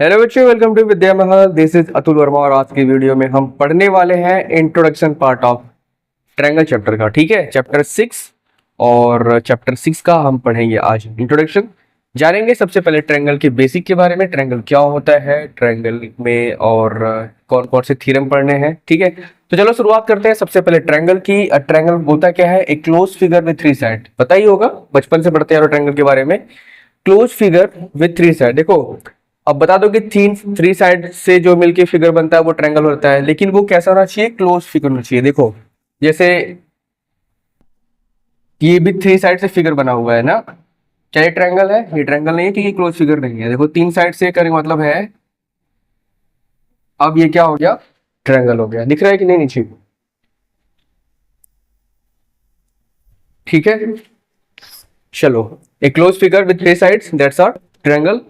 Hello बच्चों, welcome to Vidya Mahal. This is Atul Verma और आज की वीडियो में हम पढ़ने वाले हैं introduction part of triangle chapter का। ठीक है, चैप्टर 6 और चैप्टर 6 का हम पढ़ेंगे आज इंट्रोडक्शन। जानेंगे सबसे पहले ट्रायंगल के बेसिक के बारे में, ट्रायंगल क्या होता है ट्रायंगल में और कौन कौन से थ्योरम पढ़ने हैं। ठीक है, तो चलो शुरुआत करते हैं। सबसे पहले ट्रायंगल की। ट्रायंगल होता क्या है? एक close figure with three side. पता ही होगा, बचपन से पढ़ते हैं ट्रायंगल के बारे में। Close figure with three side. देखो, अब बता दो कि तीन थ्री साइड से जो मिलके फिगर बनता है वो ट्रायंगल होता है, लेकिन वो कैसा होना चाहिए? क्लोज फिगर होना चाहिए। देखो, जैसे ये भी थ्री साइड से फिगर बना हुआ है ना, क्या ये ट्रायंगल है? ये ट्रायंगल नहीं है क्योंकि क्लोज फिगर नहीं है। देखो, तीन साइड से करने का मतलब है अब ये क्या हो गया? ट्रायंगल हो गया। दिख रहा है कि नहीं नीचे? ठीक है, चलो। A close figure with three sides, that's are triangle.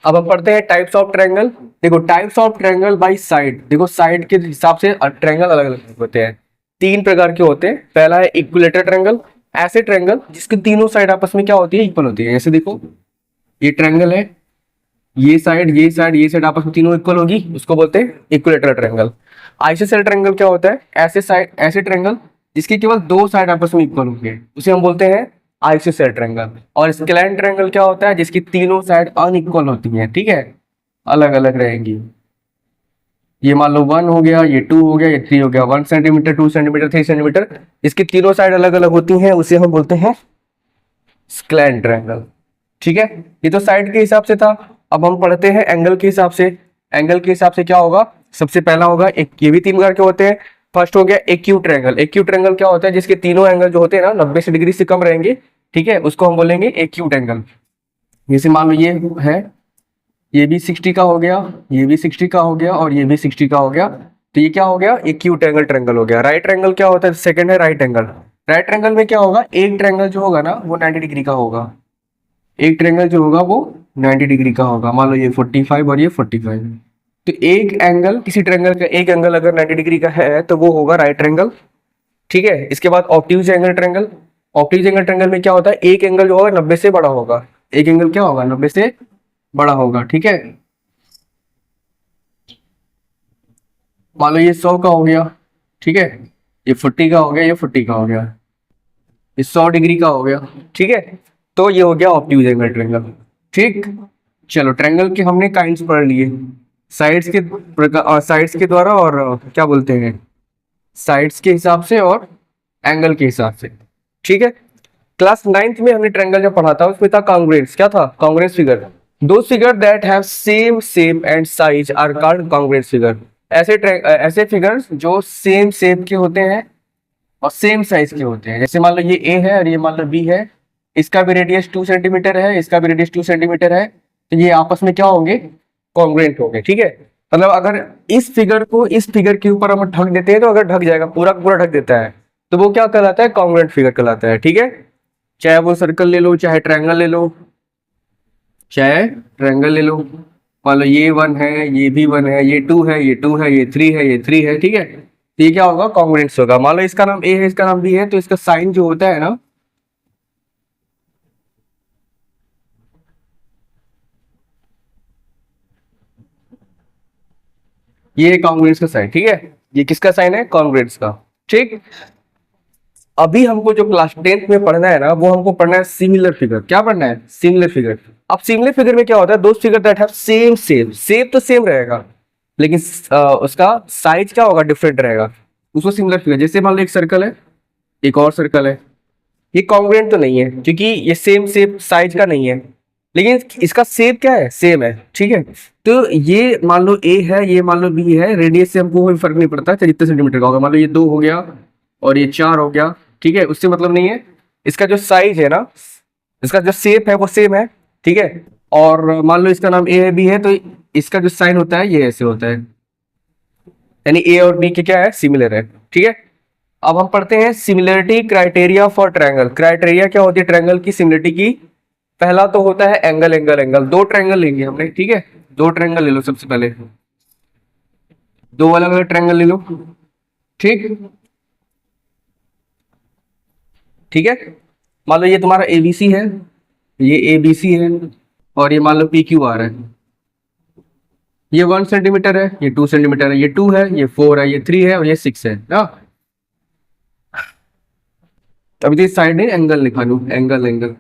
अब हम पढ़ते हैं टाइप्स ऑफ ट्रायंगल। देखो, types of triangle by side. देखो, साइड के हिसाब से ट्रायंगल अलग अलग होते हैं। तीन प्रकार के होते हैं। पहला है इक्विलेटरल ट्रायंगल, ऐसे ट्रायंगल जिसके तीनों साइड आपस में क्या होती है? इक्वल होती है। जैसे देखो, ये ट्रायंगल है, ये साइड ये साइड ये साइड आपस में तीनों इक्वल होगी, उसको बोलते हैं इक्विलेटरल ट्रायंगल। आइसोसेलेस ट्रायंगल क्या होता है? ऐसे साइड, ऐसे ट्रायंगल जिसके केवल दो साइड आपस में इक्वल होंगे, उसे हम बोलते हैं आइसोसेलेस ट्रायंगल। और स्केलैन ट्रायंगल क्या होता है? जिसकी तीनों साइड अनइक्वल होती हैं। ठीक है, अलग अलग रहेंगी। ये मान लो 1 हो गया, ये 2 हो गया, ये 3 हो गया। 1 सेंटीमीटर, 2 सेंटीमीटर, 3 सेंटीमीटर, इसकी तीनों साइड अलग अलग होती हैं, उसे हम बोलते हैं स्केलैन ट्रायंगल। ठीक है, ये तो साइड के हिसाब से था। अब हम पढ़ते हैं एंगल के हिसाब से। एंगल के हिसाब से क्या होगा? सबसे पहला होगा एक, ये भी तीन प्रकार के होते हैं। फर्स्ट हो गया एक्यूट ट्रायंगल। एक्यूट ट्रायंगल क्या होता है? जिसके तीनों एंगल जो होते हैं ना 90 डिग्री से कम रहेंगे। ठीक है, उसको हम बोलेंगे एक्यूट एंगल। जैसे मान लो ये है, ये भी 60 का हो गया, ये भी 60 का हो गया और ये भी 60 का हो गया। तो ये क्या हो गया? एक्यूट एंगल ट्रायंगल हो गया। राइट एंगल क्या होता है? सेकंड है राइट एंगल। राइट एंगल में क्या होगा? एक ट्रायंगल जो होगा ना वो 90 डिग्री का होगा। एक ट्रायंगल जो होगा वो 90 डिग्री का होगा। मान लो ये 45 और ये 45। तो एक एंगल, किसी ट्रायंगल का एक एंगल अगर 90 डिग्री का है तो वो होगा राइट एंगल। ठीक है, इसके बाद obtuse angle triangle. Obtuse angle triangle में क्या होता है? एक एंगल जो होगा 90 से बड़ा होगा। एक एंगल क्या होगा? 90 से बड़ा होगा। ठीक है, मान लो ये 100 का हो गया। ठीक है, ये 40 का हो गया, ये 40 का हो गया, ये 100 डिग्री का हो गया। ठीक है, तो ये हो गया ऑब्ट्यूज एंगल ट्रायंगल। ठीक, चलो ट्रायंगल के हमने काइंड्स पढ़ लिए। साइड्स के प्रकार, साइड्स के द्वारा और क्या बोलते हैं, साइड्स के हिसाब से और एंगल के हिसाब से। ठीक है, क्लास 9th में हमने ट्रायंगल जब पढ़ा था उसमें था कॉन्ग्रुएंस। क्या था? Congruence figure. दो figure that have same shape and size are called congruence figure. ऐसे फिगर्स जो सेम शेप के होते हैं और सेम साइज के होते हैं। जैसे मान लो ये ए है और ये मान लो बी है, इसका भी रेडियस 2 सेंटीमीटर है, इसका भी रेडियस 2 सेंटीमीटर है, तो ये आपस में क्या होंगे? कॉन्ग्रुएंट होंगे। ठीक है, मतलब अगर इस फिगर को इस फिगर के ऊपर हम ढक देते हैं तो अगर ढक जाएगा, पूरा पूरा ढक देता है, तो वो क्या कहलाता है? कॉन्ग्रुएंट फिगर कहलाता है। ठीक है, चाहे वो सर्कल ले लो, चाहे ट्रायंगल ले लो, चाहे ट्रायंगल ले लो। मान लो ये 1 है, ये भी 1 है, ये 2 है, ये 2 है, ये 3 है, ये 3 है। ठीक है, तो ये क्या होगा? कॉन्ग्रुएंस होगा। मान लो इसका नाम ए है, इसका नाम बी है, तो इसका साइन जो होता है ना, ये कॉन्ग्रुएंस का साइन। ठीक है, ये किसका साइन है? कॉन्ग्रुएंस का। ठीक, अभी हमको जो क्लास 10th में पढ़ना है ना, वो हमको पढ़ना है सिमिलर फिगर। क्या पढ़ना है? Similar figure. अब सिमिलर फिगर में क्या होता है? दो figure that have same shape. Shape तो सेम रहेगा, लेकिन उसका साइज क्या होगा? डिफरेंट रहेगा, उसको सिमिलर फिगर। जैसे मान लो एक सर्कल है, एक और सर्कल है, ये कॉन्ग्रुएंट तो नहीं है क्योंकि ये सेम शेप साइज का नहीं है, लेकिन इसका शेप क्या है? सेम है। ठीक है, तो ये मान लो ए है, ये मान लो बी है, रेडियस से हमको कोई फर्क नहीं पड़ता चाहे जितने सेंटीमीटर का होगा। मान लो ये 2 हो गया और ये 4 हो गया। ठीक है, उससे मतलब नहीं है। इसका जो साइज है ना, इसका जो शेप है वो सेम है। ठीक है, और मान लो इसका नाम ए है, बी है, तो इसका जो साइन होता है ये ऐसे होता है, यानी ए और बी के क्या है? सिमिलर है। ठीक है, अब हम पढ़ते हैं similarity criteria for triangle. Criteria क्या होती है ट्रायंगल की सिमिलरिटी की? पहला तो होता है एंगल, एंगल, एंगल। दो ट्रायंगल लेंगे हमने। ठीक है, दो ट्रायंगल ले लो। सबसे पहले दो अलग अलग ट्रायंगल ले लो। ठीक, ठीक है, मान लो ये तुम्हारा एबीसी है, ये एबीसी है, और ये मान लो पी क्यू आर है। ये 1 सेंटीमीटर है, ये 2 सेंटीमीटर है, ये 2 है, ये 4 है, ये 3 है और ये 6 है ना। अभी तो इस साइड में एंगल लिखा लू, एंगल एंगल।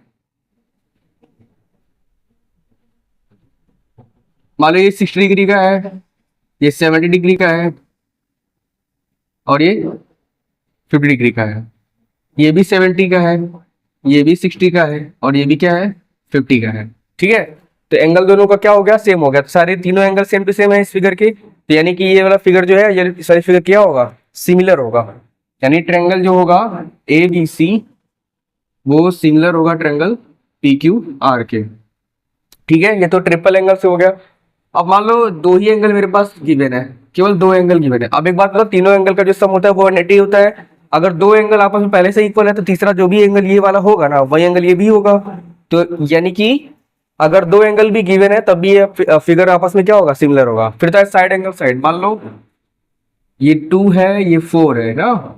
मान लो ये 60 डिग्री का है, ये 70 डिग्री का है और ये 50 डिग्री का है। ये भी 70 का है, ये भी 60 का है और ये भी क्या है, 50 का है। ठीक है, तो एंगल दोनों का क्या हो गया, सेम हो गया। तो सारे तीनों एंगल सेम टू सेम है इस फिगर के, तो यानी कि ये वाला फिगर जो है, ये सारी फिगर क्या होगा, सिमिलर होगा। यानी ट्रायंगल जो होगा ए बी सी वो सिमिलर होगा ट्रायंगल पी क्यू आर के। ठीक है, ये तो ट्रिपल एंगल से हो गया। अब मान लो दो ही एंगल मेरे पास गिवन है, केवल दो एंगल गिवन है। अब एक बात बताओ, तीनों एंगल का जो सम होता है वो 180 होता है। अगर दो एंगल आपस में पहले से इक्वल है तो तीसरा जो भी एंगल ये वाला होगा ना, वही एंगल ये भी होगा। तो यानी कि अगर दो एंगल भी गिवन है तब भी ये फिगर आपस में क्या होगा, सिमिलर होगा। फिर तो साइड एंगल साइड, मान लो ये 2 है, ये 4 है ना,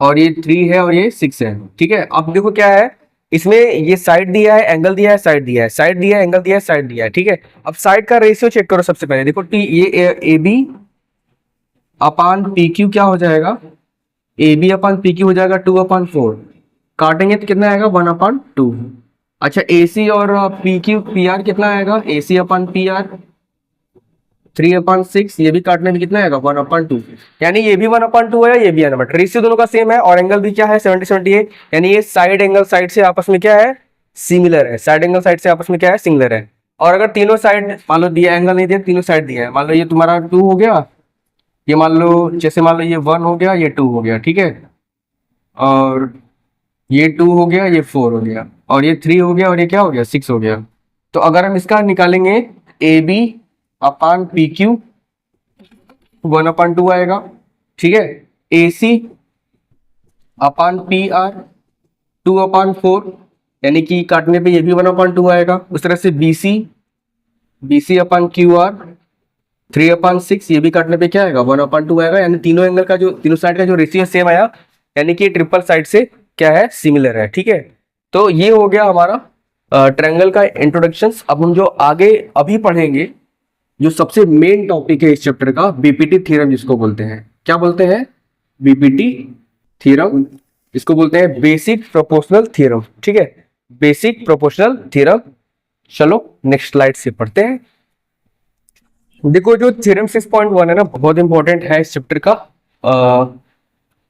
और ये 3 है और ये 6 है। ठीक है, अब देखो क्या है इसमें, ये साइड दिया है, एंगल दिया है, साइड दिया है, साइड दिया है, एंगल दिया है, साइड दिया है। ठीक है, अब साइड का रेशियो चेक करो सबसे पहले। देखो टी ये A B upon P Q क्या हो जाएगा, A B upon P Q हो जाएगा 2/4। काटेंगे तो कितना आएगा, 1/2। अच्छा, ए सी और पी क्यू पी आर कितना आएगा, ए सी अपान पी आर 3/6। ये भी काटने में कितना आएगा, 1/2। यानी ये भी 1/2 है, ये भी 1/2। रेशियो दोनों का सेम है और एंगल भी क्या है, 70-78। यानी ये साइड एंगल साइड से आपस में क्या है, सिमिलर है। साइड एंगल साइड से आपस में क्या है, सिमिलर है। और अगर तीनों साइड मान लो दिया, एंगल नहीं दिया, तीनों साइड दिया है, मान लो ये तुम्हारा 2 हो गया, ये मान लो जैसे मान लो ये 1 हो गया, ये 2 हो गया। ठीक है, और ये 2 हो गया, ये 4 हो गया, और ये 3 हो गया, और ये क्या हो गया, 6 हो गया। तो अगर हम इसका निकालेंगे, A B upon P Q 1/2 आएगा। ठीक है, ए सी अपान पी आर 2/4, यानी कि काटने पे ये भी 1/2 आएगा। उस तरह से B C upon Q R 3/6, ये भी काटने पे क्या आएगा, 1/2 आएगा। यानी तीनों एंगल का जो, तीनों साइड का जो रेशियो सेम आया, यानी कि ट्रिपल साइड से क्या है, सिमिलर है। ठीक है, तो ये हो गया हमारा ट्रायंगल का इंट्रोडक्शन। अब हम जो आगे अभी पढ़ेंगे, जो सबसे मेन टॉपिक है इस चैप्टर का, बीपीटी थ्योरम जिसको बोलते हैं। क्या बोलते हैं, बीपीटी थ्योरम, इसको बोलते हैं बेसिक प्रोपोर्शनल थ्योरम। ठीक है, बेसिक प्रोपोर्शनल थ्योरम। चलो नेक्स्ट स्लाइड से पढ़ते हैं। देखो जो थ्योरम 6.1 है ना, बहुत इंपॉर्टेंट है इस चैप्टर का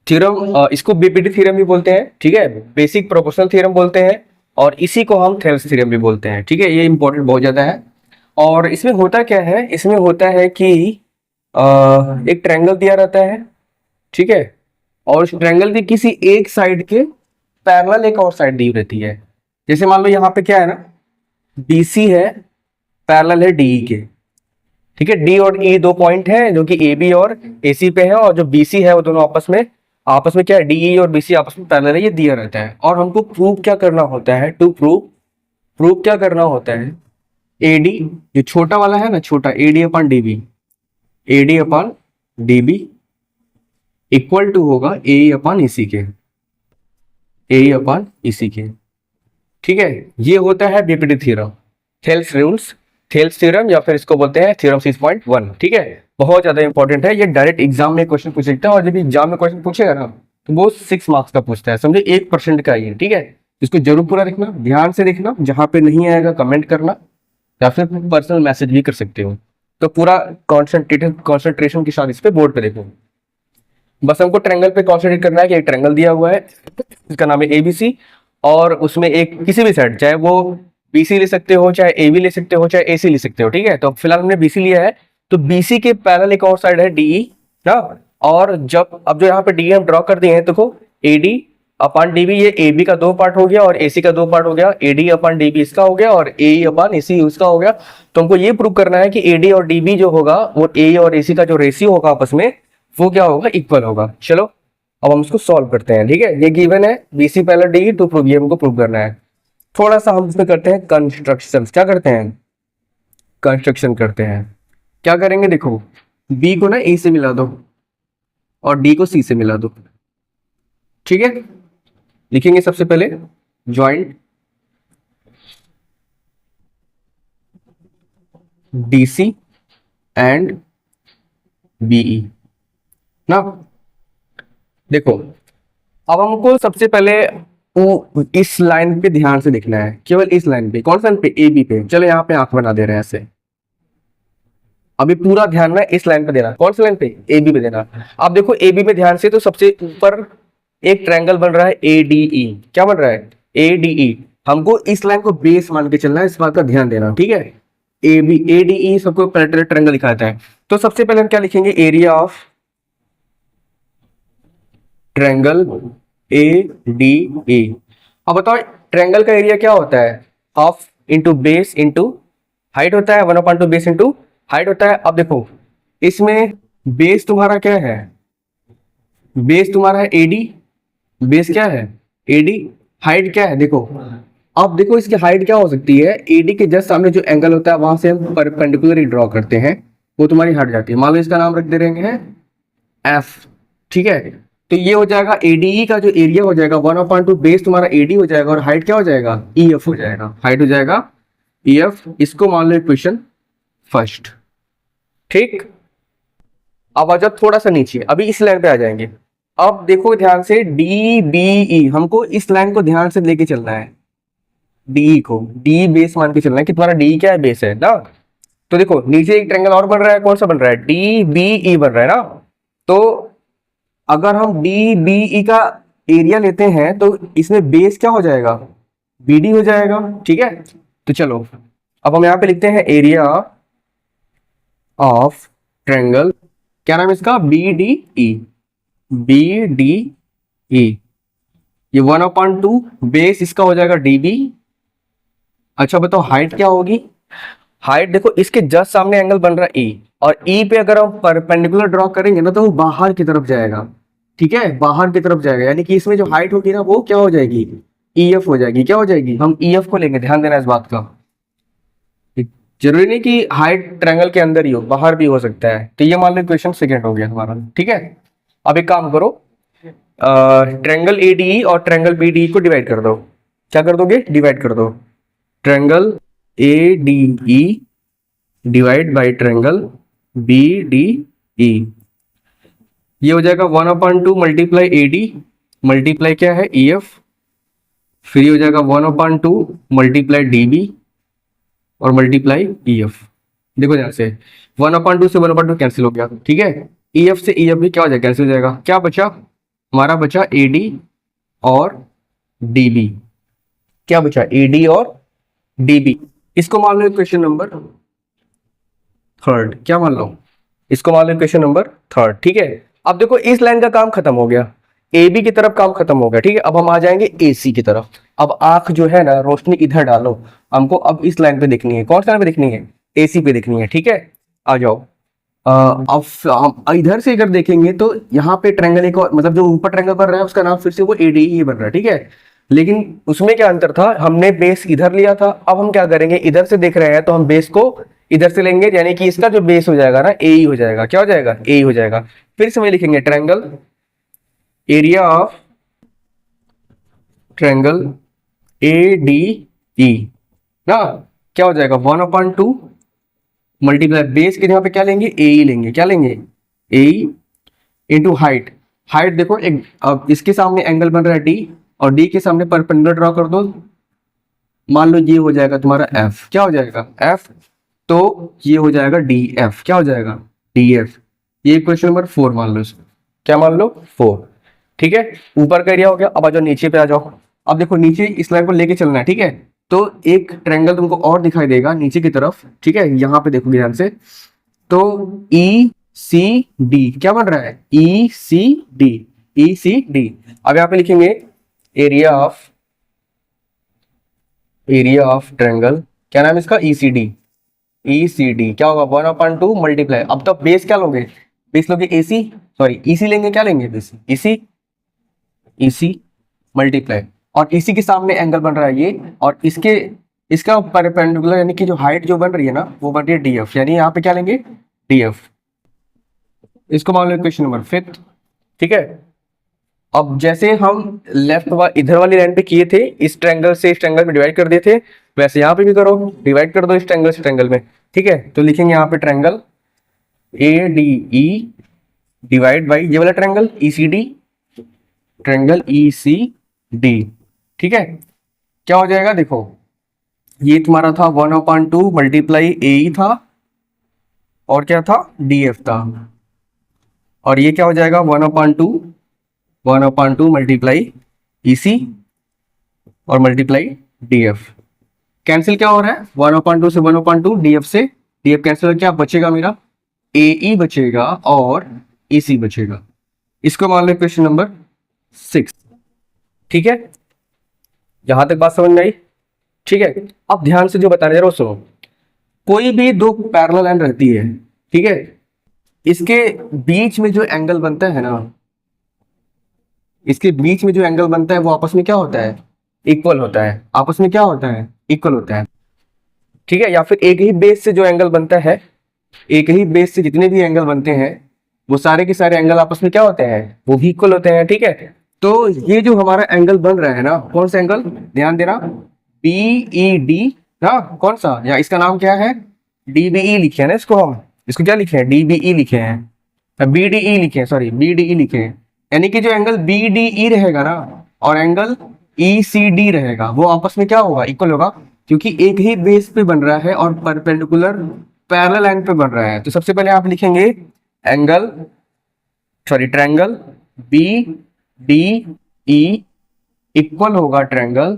थ्योरम। इसको बीपीटी थ्योरम भी बोलते हैं। ठीक है, बेसिक प्रोपोर्शनल थ्योरम बोलते हैं, और इसी को हम थेल्स थ्योरम भी बोलते हैं। ठीक है, ये इंपॉर्टेंट बहुत ज्यादा है। और इसमें होता क्या है, इसमें होता है कि एक ट्रायंगल दिया रहता है। ठीक है, और उस ट्रायंगल की किसी एक साइड के पैरेलल एक और साइड दी रहती है। जैसे मान लो यहाँ पे क्या है ना, BC है, पैरेलल है DE के। ठीक है, डी और ई दो पॉइंट है जो कि AB और AC पे है, और जो BC है वो दोनों आपस में क्या है, DE और BC आपस में पैरेलल है, ये दिया रहता है। और हमको प्रूव क्या करना होता है, टू प्रूव क्या करना होता है, AD जो छोटा वाला है ना, छोटा AD upon DB equal to होगा AE अपन EC के, AE अपन EC के। ठीक है, ये होता है बीपीटी थ्योरम, थेल्स थ्योरम, या फिर इसको बोलते हैं थ्योरम 6.1। ठीक है, बहुत ज्यादा इंपॉर्टेंट है ये, डायरेक्ट एग्जाम में क्वेश्चन पूछ सकता है। और जब एग्जाम में क्वेश्चन पूछेगा ना, तो वो 6 मार्क्स का पूछता है, समझे, 1% का ये। ठीक है, इसको जरूर पूरा देखना, ध्यान से देखना, जहां पे नहीं आएगा कमेंट करना, या फिर पर्सनल मैसेज भी कर सकते हो। तो पूरा कॉन्सेंट्रेशन के साथ इस पे बोर्ड पे देखो। बस हमको ट्रायंगल पे कॉन्सेंट्रेट करना है कि एक ट्रायंगल दिया हुआ है, इसका नाम है एबीसी, और उसमें एक किसी भी साइड, चाहे वो बीसी ले सकते हो, चाहे एबी ले सकते हो, चाहे एसी ले सकते हो। ठीक है, तो फिलहाल हमने बीसी लिया है, तो बीसी के पैरेलल एक और साइड है डीई ना। और जब अब जो यहाँ पे डी हम ड्रॉ कर दिए हैं, देखो एडी अपान डीबी, ये एबी का 2 पार्ट हो गया और एसी का 2 पार्ट हो गया। एडी अपान डीबी इसका हो गया और एई अपान एसी उसका हो गया। तो हमको ये प्रूव करना है कि एडी और डीबी जो होगा, वो ए और एसी का जो रेशियो होगा आपस में, वो क्या होगा, इक्वल होगा। चलो अब हम इसको सॉल्व करते हैं। ठीक है, ये गिवन है BC parallel D, to prove, ये हमको प्रूव करना है। थोड़ा सा हम इसमें करते हैं कंस्ट्रक्शन। क्या करते हैं, कंस्ट्रक्शन करते हैं। क्या करेंगे, देखो बी को ना ए से मिला दो और डी को सी से मिला दो। ठीक है, लिखेंगे सबसे पहले ज्वाइंट DC एंड BE ना। देखो अब हमको सबसे पहले इस लाइन पे ध्यान से देखना है, केवल इस लाइन पे। कौन सा लाइन पे? AB पे। चलो यहाँ पे आंख बना दे रहे हैं ऐसे। अभी पूरा ध्यान में इस लाइन पे देना। कौन सी लाइन पे? AB पे देना। अब देखो AB पे ध्यान से, तो सबसे ऊपर एक ट्रायंगल बन रहा है ADE। क्या बन रहा है? ADE। हमको इस लाइन को बेस मान के चलना है, इस बात का ध्यान देना, ठीक है। AB ADE सबको पैरेलल ट्रायंगल दिखाता है। तो सबसे पहले हम क्या लिखेंगे? Area of triangle ADE। अब बताओ ट्रायंगल का एरिया क्या होता है? Half into base into height होता है, 1/2 बेस इंटू हाइट होता है। अब देखो इसमें बेस तुम्हारा क्या है? बेस तुम्हारा है AD। बेस क्या है? AD। हाइट क्या है? देखो अब देखो इसकी हाइट क्या हो सकती है? AD के जस्ट सामने जो एंगल होता है वहां से हम परपेंडिकुलर ही ड्रॉ करते हैं, वो तुम्हारी हट जाती है। मान लो इसका नाम रख दे रहे हैं F, ठीक है। तो ये हो जाएगा ADE का जो एरिया हो जाएगा 1/2 बेस तुम्हारा AD हो जाएगा, और हाइट क्या हो जाएगा? EF हो जाएगा। हाइट हो जाएगा EF। इसको मान लो इक्वेशन फर्स्ट, ठीक। अब आ जाओ थोड़ा सा नीचे, अभी इस लाइन पे आ जाएंगे। अब देखो ध्यान से DBE, हमको इस लाइन को ध्यान से लेके चलना है। DE को D बेस मान के चलना है कि तुम्हारा D क्या है? बेस है ना। तो देखो नीचे एक ट्रायंगल और बन रहा है, कौन सा बन रहा है? DBE बन रहा है ना। तो अगर हम DBE का एरिया लेते हैं तो इसमें बेस क्या हो जाएगा? BD हो जाएगा, ठीक है। तो चलो अब हम यहाँ पे लिखते हैं एरिया ऑफ ट्रायंगल, क्या नाम है इसका? BDE। BDE ये 1/2 बेस इसका हो जाएगा DB। अच्छा बताओ हाइट क्या होगी? हाइट देखो इसके जस्ट सामने एंगल बन रहा है E, और E पे अगर हम परपेंडिकुलर ड्रॉ करेंगे ना तो वो बाहर की तरफ जाएगा, ठीक है। बाहर की तरफ जाएगा, यानी कि इसमें जो हाइट होगी ना वो क्या हो जाएगी? EF हो जाएगी। क्या हो जाएगी? हम EF को लेंगे, ध्यान देना इस बात का। जरूरी नहीं कि हाइट ट्रायंगल के अंदर ही हो, बाहर भी हो सकता है। तो ये मान लो क्वेश्चन सेकंड हो गया हमारा, ठीक है। अब एक काम करो, ट्रायंगल ADE और ट्रायंगल BDE को डिवाइड कर दो। क्या कर दोगे? डिवाइड कर दो। Triangle ADE divide by triangle BDE। ये हो जाएगा 1/2 मल्टीप्लाई AD मल्टीप्लाई क्या है? EF। फिर ये हो जाएगा 1/2 मल्टीप्लाई DB और मल्टीप्लाई EF। देखो ध्यान से 1/2 से 1/2 कैंसिल हो गया, ठीक है। EF से EF भी क्या हो जाएगा? कैंसिल हो जाएगा। क्या बचा? हमारा बचा AD और DB। क्या बचा? AD और DB। इसको मान लो इक्वेशन नंबर थर्ड। क्या मान लो? इसको मान लो इक्वेशन नंबर थर्ड, ठीक है। अब देखो इस लाइन का काम खत्म हो गया, AB की तरफ काम खत्म हो गया, ठीक है। अब हम आ जाएंगे AC की तरफ। अब आंख जो है ना, रोशनी इधर डालो, हमको अब इस लाइन पे देखनी है। कौन सा लाइन पे देखनी है? AC पे देखनी है, ठीक है। आ जाओ। अब हम इधर से अगर देखेंगे तो यहाँ पे ट्रायंगल एक और, मतलब जो ऊपर ट्रायंगल बन रहा है उसका नाम फिर से वो ADE बन रहा है, ठीक है। लेकिन उसमें क्या अंतर था? हमने बेस इधर लिया था, अब हम क्या करेंगे? इधर से देख रहे हैं तो हम बेस को इधर से लेंगे, यानी कि इसका जो बेस हो जाएगा ना AE हो जाएगा। क्या हो जाएगा? AE हो जाएगा। फिर से वही लिखेंगे, triangle area of triangle ADE ना। क्या हो जाएगा? 1/2 मल्टीप्लाई बेस के यहाँ पे क्या लेंगे? AE लेंगे। क्या लेंगे? AE into height. हाइट देखो एक, अब इसके सामने एंगल बन रहा है D, और D के सामने परपेंडिकुलर ड्रॉ कर दो। मान लो ये हो जाएगा तुम्हारा F। क्या हो जाएगा? F। तो ये हो जाएगा DF। क्या हो जाएगा? DF। ये क्वेश्चन नंबर 4 मान लो इसको। क्या मान लो? 4, ठीक है। ऊपर का एरिया हो गया। अब आ जाओ नीचे पे आ जाओ। अब देखो नीचे इस लाइन को लेके चलना है, ठीक है। तो एक ट्रायंगल तुमको और दिखाई देगा नीचे की तरफ, ठीक है। यहाँ पे देखो ध्यान से, तो ECD क्या बन रहा है? ECD। ECD। अब यहाँ पे लिखेंगे एरिया ऑफ ट्रायंगल, क्या नाम है इसका? ECD। ECD क्या होगा? 1/2 मल्टीप्लाई, अब तो बेस क्या लोगे? बेस लोगे AC, सॉरी EC लेंगे। क्या लेंगे? बेस EC मल्टीप्लाई, और इसी के सामने एंगल बन रहा है ये, और इसका परपेंडिकुलर, यानी कि जो हाइट जो बन रही है ना वो बन रही है DF, यानी यहाँ पे क्या लेंगे? DF। इसको मान लो क्वेश्चन नंबर 5, ठीक है। अब जैसे हम इधर वाली लाइन पे किए थे, इस ट्रायंगल से इस ट्रायंगल में डिवाइड कर दिए थे, वैसे यहाँ पे भी करो, डिवाइड कर दो इस ट्रायंगल से ट्रायंगल में। ठीक है, तो लिखेंगे यहाँ पे ट्रायंगल ADE डिवाइड बाई ये वाला ट्रायंगल ECD, ट्रायंगल ECD। ठीक है, क्या हो जाएगा देखो, ये तुम्हारा था 1/2 मल्टीप्लाई AE था और क्या था DF था, और ये क्या हो जाएगा 1/2 मल्टीप्लाई EC और मल्टीप्लाई DF। कैंसिल क्या हो रहा है 1/2 से 1/2, DF से DF कैंसिल, क्या बचेगा मेरा AE बचेगा और EC बचेगा। इसको मान लो क्वेश्चन नंबर 6। ठीक है, यहां तक बात समझ में आई। ठीक है, अब ध्यान से जो बताने जा रहा हूं सुनो। कोई भी दो पैरेलल लाइन रहती है, ठीक है, इसके बीच में जो एंगल बनता है ना, इसके बीच में जो एंगल बनता है वो आपस में क्या होता है, इक्वल होता है। आपस में क्या होता है, इक्वल होता है। ठीक है, या फिर एक ही बेस से जो एंगल बनता है, एक ही बेस से जितने भी एंगल बनते हैं वो सारे के सारे एंगल आपस में क्या होते हैं, वो भी इक्वल होते हैं। ठीक है, तो ये जो हमारा एंगल बन रहा है ना, कौन सा एंगल, ध्यान देना, BED ना, कौन सा, या इसका नाम क्या है, DBE लिखे हैं ना इसको, हम इसको क्या लिखे हैं, DBE लिखे हैं, BDE लिखे हैं, सॉरी BDE लिखे हैं। यानी कि जो एंगल BDE रहेगा ना और एंगल ECD रहेगा वो आपस में क्या होगा, इक्वल होगा, क्योंकि एक ही बेस पे बन रहा है और परपेंडिकुलर पैरेलल लाइन पे बन रहा है। तो सबसे पहले आप लिखेंगे angle, sorry triangle BDE equal होगा ट्रायंगल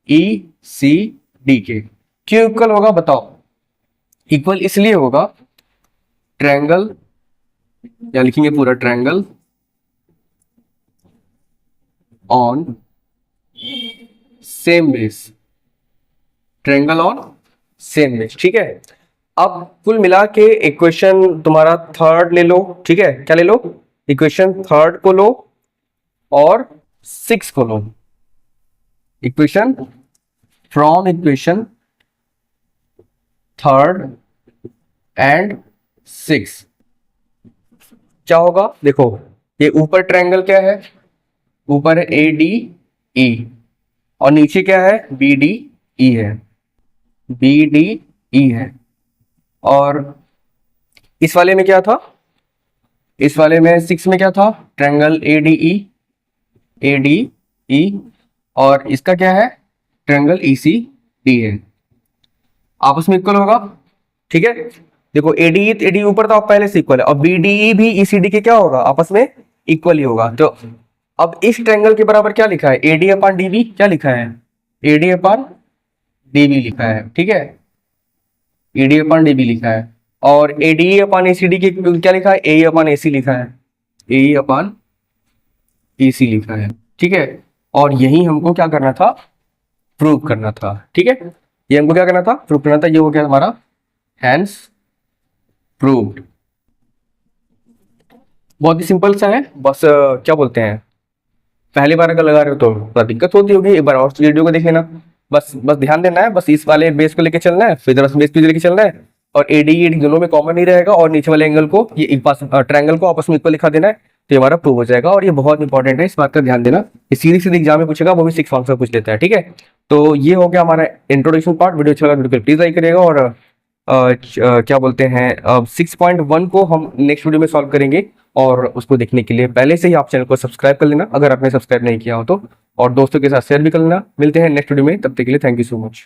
ECD के। क्यों इक्वल होगा बताओ, इक्वल इसलिए होगा, ट्रायंगल, या लिखेंगे पूरा triangle on same base, triangle on same base. ठीक है, अब कुल मिला के इक्वेशन तुम्हारा थर्ड ले लो। ठीक है, क्या ले लो, इक्वेशन थर्ड को लो और 6 को लो। Equation from equation third and 6 क्या होगा देखो, ये ऊपर ट्रायंगल क्या है, ऊपर है ADE और नीचे क्या है BDE है, BDE है। और इस वाले में क्या था, इस वाले में 6 में क्या था, ट्रायंगल ADE और इसका क्या है, ट्रायंगल ECD है, आपस में इक्वल होगा। ठीक है, देखो ADE ऊपर था पहले से इक्वल है, और BDE भी ECD के क्या होगा, आपस में इक्वल ही होगा। तो अब इस ट्रायंगल के बराबर क्या लिखा है, AD/DB क्या लिखा है, AD/DB लिखा है। ठीक है, AD/DB लिखा है, और ADE/ACD के क्या लिखा है, AE/AC लिखा है, AE/AC लिखा है। ठीक है, और यही हमको क्या करना था, प्रूव करना था। ठीक है, ये हमको क्या करना था, प्रूव करना था। ये हो गया हमारा हैंस प्रूव्ड। बहुत ही सिंपल सा है, बस क्या बोलते हैं, पहली बार अगर लगा रहे हो तो थोड़ा दिक्कत होती होगी, एक बार और वीडियो को देख लेना। बस ध्यान देना है, बस इस वाले बेस को लेके चलना है, फिर बेस को लेके चलना है, और ADE दोनों में कॉमन नहीं रहेगा, और नीचे वाले एंगल को, ये एक पास ट्रायंगल को आपस में इक्वल लिखा देना है, तो ये हमारा प्रूव हो जाएगा। और ये बहुत इंपॉर्टेंट है, इस बात का ध्यान देना, ये सीधे एग्जाम में पूछेगा, वो भी 6 मार्क्स का पूछ लेता है। ठीक है, तो ये हो गया हमारा इंट्रोडक्शन पार्ट। वीडियो अच्छा लगा वीडियो प्लीज लाइक करिएगा, और क्या बोलते हैं 6.1 को हम नेक्स्ट वीडियो में सॉल्व करेंगे, और उसको देखने के लिए पहले से ही आप चैनल को सब्सक्राइब कर लेना अगर आपने सब्सक्राइब नहीं किया हो तो, और दोस्तों के साथ शेयर भी कर लेना। मिलते हैं नेक्स्ट वीडियो में, तब तक के लिए थैंक यू सो मच।